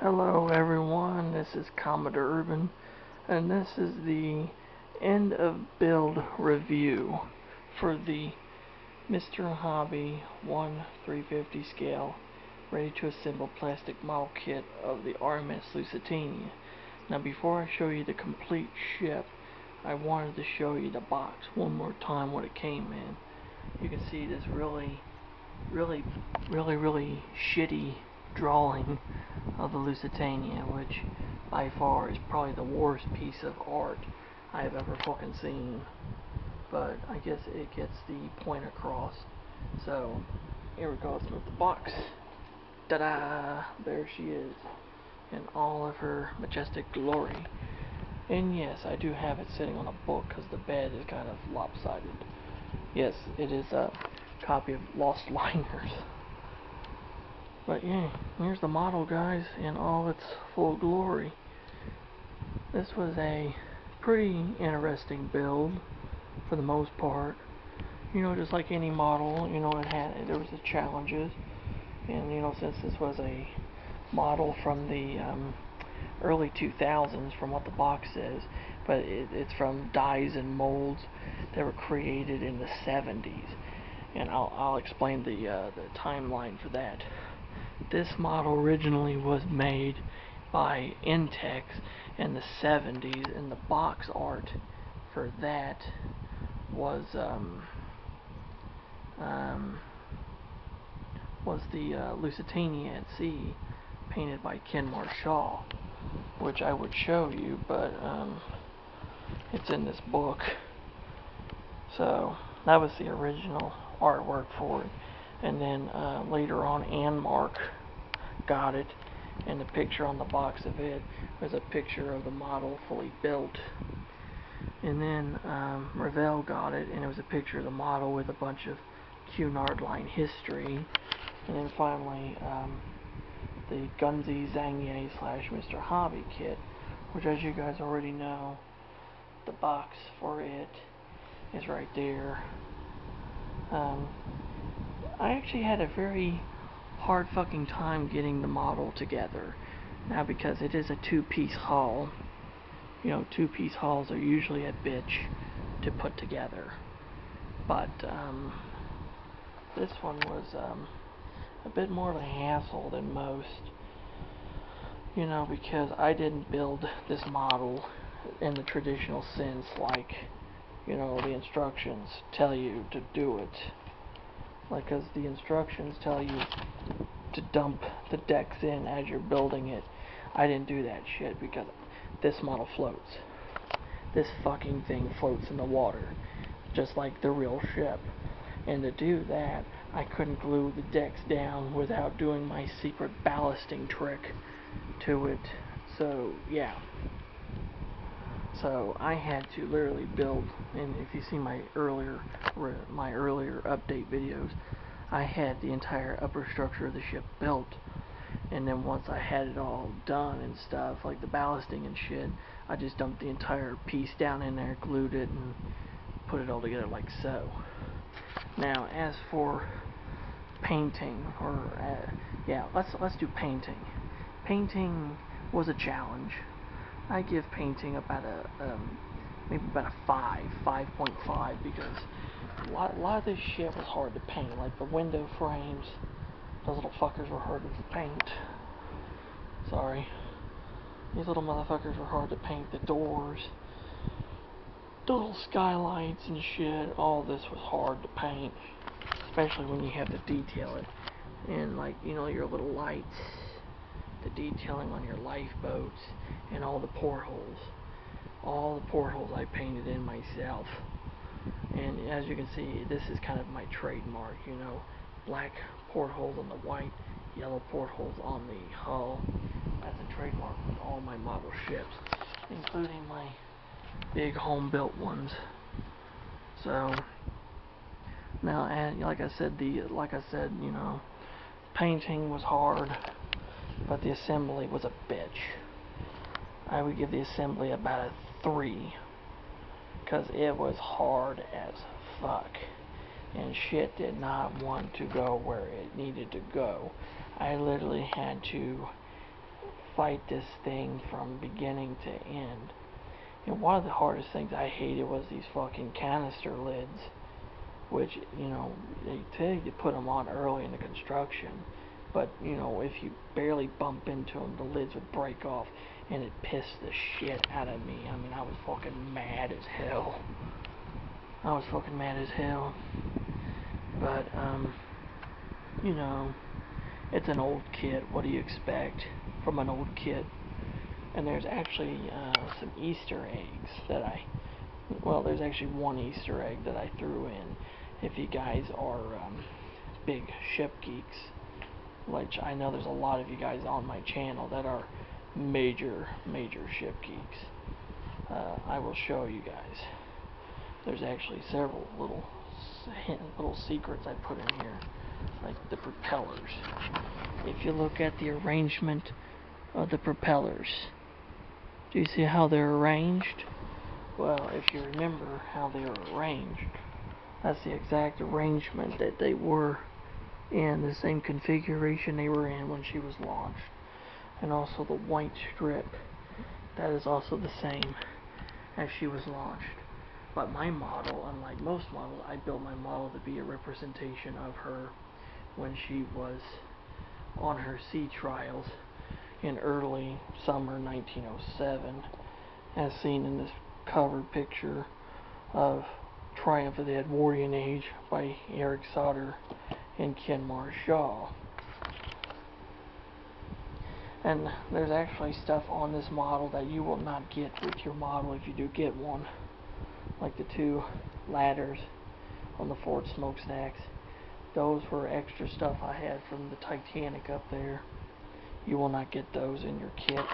Hello everyone, this is Commodore Urban, and this is the end of build review for the Mr. Hobby 1/350 scale ready to assemble plastic model kit of the RMS Lusitania. Now before I show you the complete ship, I wanted to show you the box one more time what it came in. You can see this really shitty drawing of the Lusitania, which by far is probably the worst piece of art I've ever fucking seen. But I guess it gets the point across. So here we go, let's move the box. Ta-da! There she is in all of her majestic glory. And yes, I do have it sitting on a book because the bed is kind of lopsided. Yes, it is a copy of Lost Liners. But yeah, here's the model, guys, in all its full glory. This was a pretty interesting build for the most part. You know, just like any model, you know, there was the challenges. And you know, since this was a model from the early 2000s, from what the box says, but it's from dies and molds that were created in the 70s. And I'll explain the timeline for that. This model originally was made by Intex in the 70s, and the box art for that was the Lusitania at Sea, painted by Ken Marshall, which I would show you, but it's in this book. So that was the original artwork for it. And then later on, Anmark got it, and the picture on the box of it was a picture of the model fully built. And then Revell got it, and it was a picture of the model with a bunch of Cunard line history. And then finally, the Gunzy Zangier / Mr. Hobby kit, which, as you guys already know, the box for it is right there. I actually had a very hard fucking time getting the model together. Now, because it is a two-piece hull, you know, two-piece hulls are usually a bitch to put together. But this one was a bit more of a hassle than most. You know, because I didn't build this model in the traditional sense, like, you know, the instructions tell you to do it. Like, as the instructions tell you to dump the decks in as you're building it. I didn't do that shit because this model floats. This fucking thing floats in the water, just like the real ship. And to do that, I couldn't glue the decks down without doing my secret ballasting trick to it. So, yeah. So I had to literally build, and if you see my earlier update videos, I had the entire upper structure of the ship built, and then once I had it all done and stuff, like the ballasting and shit, I just dumped the entire piece down in there, glued it, and put it all together like so. Now, as for painting, or yeah, let's do painting. Painting was a challenge. I give painting about maybe about a 5.5, because a lot of this shit was hard to paint. Like the window frames, those little fuckers were hard to paint. Sorry. These little motherfuckers were hard to paint. The doors, the little skylights and shit, all this was hard to paint. Especially when you have to detail it. And like, you know, your little lights, the detailing on your lifeboats, and all the portholes. All the portholes I painted in myself. And as you can see, this is kind of my trademark, you know. Black portholes on the white, yellow portholes on the hull. That's a trademark with all my model ships, including my big home-built ones. So now, and like I said, you know, painting was hard, but the assembly was a bitch. I would give the assembly about a 3, because it was hard as fuck, and shit did not want to go where it needed to go. I literally had to fight this thing from beginning to end. And one of the hardest things I hated was these fucking canister lids, which, you know, they tell you to put them on early in the construction, but, you know, if you barely bump into them, the lids would break off, and it pissed the shit out of me. I mean, I was fucking mad as hell. But, you know, it's an old kit. What do you expect from an old kit? And there's actually some Easter eggs that there's actually one Easter egg that I threw in. If you guys are big ship geeks, which I know there's a lot of you guys on my channel that are major ship geeks, I will show you guys. There's actually several little secrets I put in here, like the propellers. If you look at the arrangement of the propellers, do you see how they're arranged? Well, if you remember how they are arranged, that's the exact arrangement that they were in, the same configuration they were in when she was launched. And also the white strip, that is also the same as she was launched. But my model, unlike most models, I built my model to be a representation of her when she was on her sea trials in early summer 1907, as seen in this cover picture of Triumph of the Edwardian Age by Eric Sauter and Ken Marshall. And there's actually stuff on this model that you will not get with your model if you do get one, like the two ladders on the forward smokestacks. Those were extra stuff I had from the Titanic up there. You will not get those in your kits.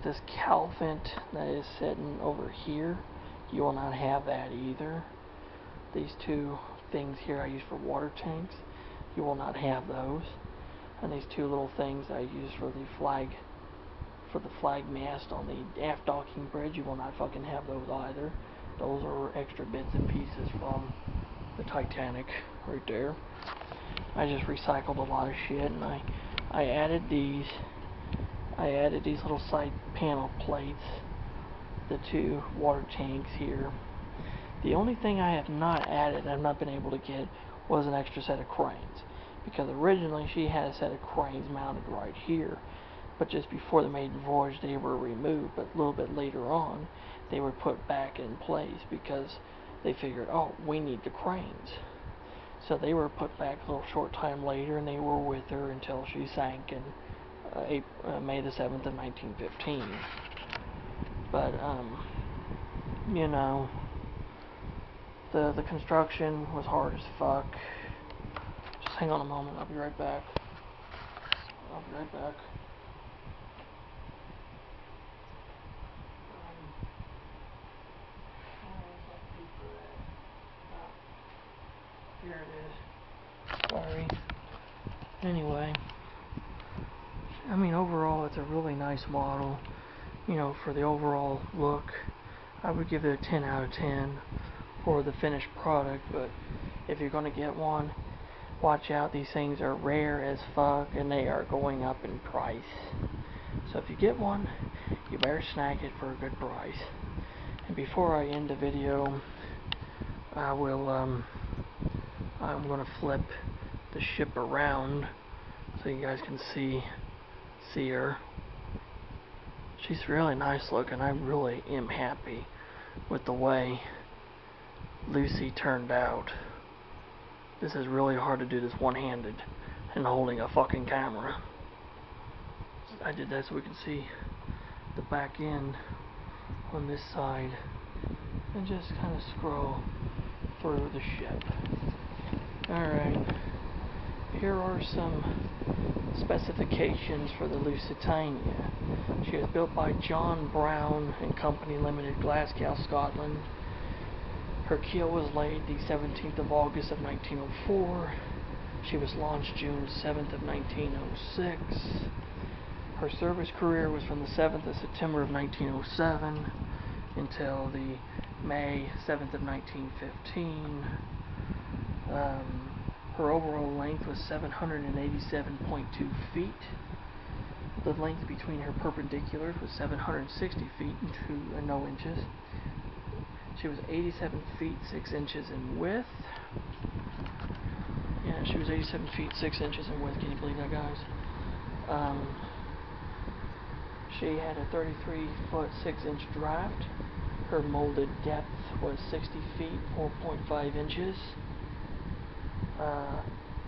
This calvent that is sitting over here, you will not have that either. These two things here I use for water tanks, you will not have those. And these two little things I use for the flag mast on the aft docking bridge, you will not fucking have those either. Those are extra bits and pieces from the Titanic right there. I just recycled a lot of shit, and I added these little side panel plates, the two water tanks here. The only thing I have not added, I've not been able to get, was an extra set of cranes, because originally she had a set of cranes mounted right here, but just before the maiden voyage they were removed. But a little bit later on they were put back in place because they figured, oh, we need the cranes. So they were put back a little short time later, and they were with her until she sank in May the 7th of 1915. But, you know, the construction was hard as fuck. Just hang on a moment, I'll be right back. Here it is. Sorry. Anyway, I mean, overall, it's a really nice model. You know, for the overall look, I would give it a 10 out of 10 for the finished product. But if you're going to get one, watch out. These things are rare as fuck, and they are going up in price. So if you get one, you better snag it for a good price. And before I end the video, I'm going to flip the ship around so you guys can see her. She's really nice looking. I really am happy with the way Lucy turned out. This is really hard to do this one-handed and holding a fucking camera. I did that so we can see the back end on this side and just kind of scroll through the ship. Alright, here are some specifications for the Lusitania. She was built by John Brown and Company Limited, Glasgow, Scotland. Her keel was laid the 17th of August of 1904. She was launched June 7th of 1906. Her service career was from the 7th of September of 1907 until the May 7th of 1915. Her overall length was 787.2 feet. The length between her perpendiculars was 760 feet and no inches. She was 87 feet 6 inches in width. Yeah, she was 87 feet 6 inches in width. Can you believe that, guys? She had a 33 foot 6 inch draft. Her molded depth was 60 feet 4.5 inches.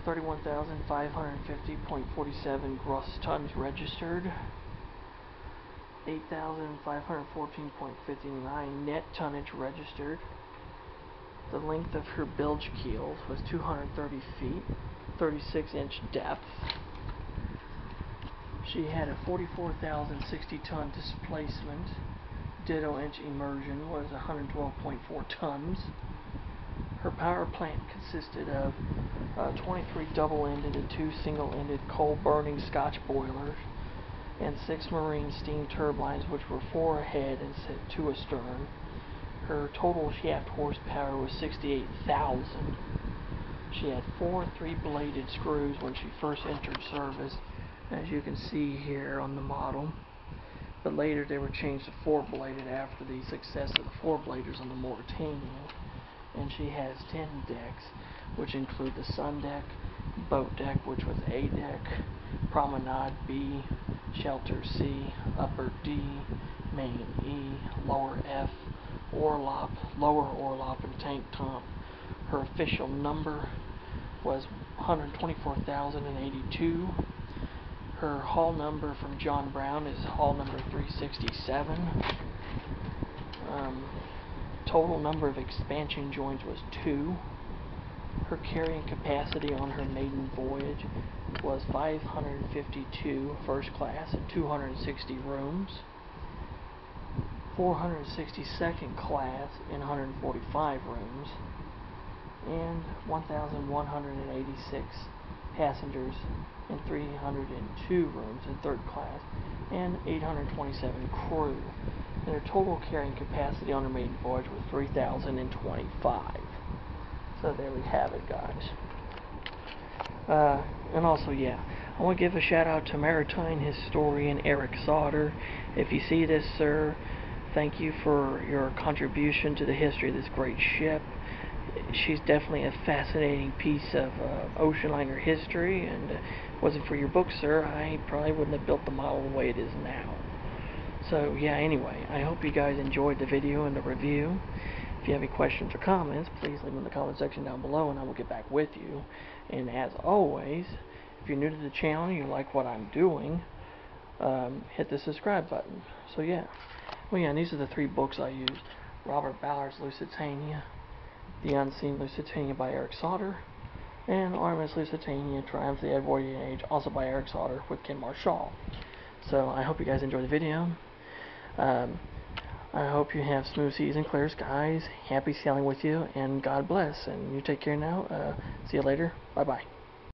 31,550.47 gross tons registered. 8,514.59 net tonnage registered. The length of her bilge keels was 230 feet, 36 inch depth. She had a 44,060 ton displacement. Ditto inch immersion was 112.4 tons. Her power plant consisted of 23 double-ended and 2 single-ended coal-burning Scotch boilers and 6 marine steam turbines, which were 4 ahead and 2 astern. Her total shaft horsepower was 68,000. She had 4 3-bladed screws when she first entered service, as you can see here on the model. But later they were changed to 4-bladed after the success of the 4-bladers on the Mauritania. And she has 10 decks, which include the sun deck, boat deck, which was A deck, promenade B, shelter C, upper D, main E, lower F, orlop, lower orlop, and tank top. Her official number was 124,082. Her hull number from John Brown is hull number 367. Total number of expansion joints was 2. Her carrying capacity on her maiden voyage was 552 first class and 260 rooms. 460 second class and 145 rooms. And 1,186 passengers and 302 rooms in third class, and 827 crew. And her total carrying capacity on her maiden voyage was 3,025. So there we have it, guys. And also, yeah, I want to give a shout out to maritime historian Eric Sauter. If you see this, sir, thank you for your contribution to the history of this great ship. She's definitely a fascinating piece of ocean liner history, and if it wasn't for your book, sir, I probably wouldn't have built the model the way it is now. So yeah, anyway, I hope you guys enjoyed the video and the review. If you have any questions or comments, please leave them in the comment section down below and I will get back with you. And as always, if you're new to the channel and you like what I'm doing, hit the subscribe button. So yeah. Well, yeah, and these are the 3 books I used. Robert Ballard's Lusitania, The Unseen Lusitania by Eric Sauter, and RMS Lusitania, Triumph of the Edwardian Age, also by Eric Sauter with Ken Marshall. So I hope you guys enjoy the video. I hope you have smooth seas and clear skies. Happy sailing with you, and God bless. And you take care now. See you later. Bye-bye.